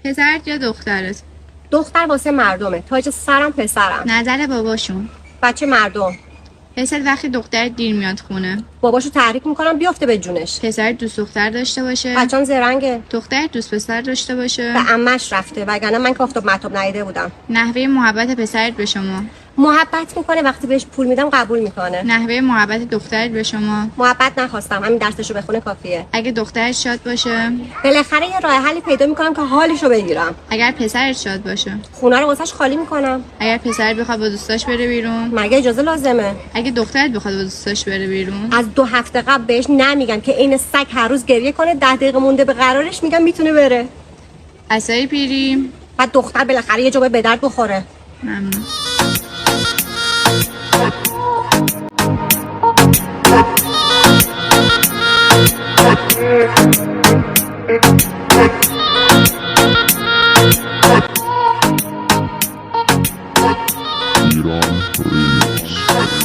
پسرت یا دخترت؟ دختر واسه مردمه، تاج سرم پسرم. نظر باباشون؟ بچه مردم. پسر وقتی دخترت دیر میاد خونه، باباشو تحریک میکنم بیفته به جونش. پسرت دوست دختر داشته باشه؟ بچه‌م زرنگه. دخترت دوست پسر داشته باشه؟ به عمش رفته، وگرنه من که آفتاب مطاب ندیده بودم. نحوه محبت پسرت به شما؟ محبت میکنه، وقتی بهش پول میدم قبول میکنه. نحوه محبت دخترت به شما؟ محبت نخواستم، همین درسشو بخونه کافیه. اگه دخترت شاد باشه؟ بالاخره یه راه حلی پیدا میکنم که حالشو بگیرم. اگر پسرت شاد باشه؟ خونه رو واسش خالی میکنم. اگر پسرت بخواد با دوستاش بره بیرون؟ مگه اجازه لازمه؟ اگه دخترت بخواد با دوستاش بره بیرون؟ از 2 هفته قبل بهش نمیگم که این سگ هر روز گریه کنه، 10 دقیقه مونده به قرارش میگم میتونه بره. عصای پیری؟ بعد دختر بالاخره یه جا به درد بخوره. ممنون. ایران ریمیکس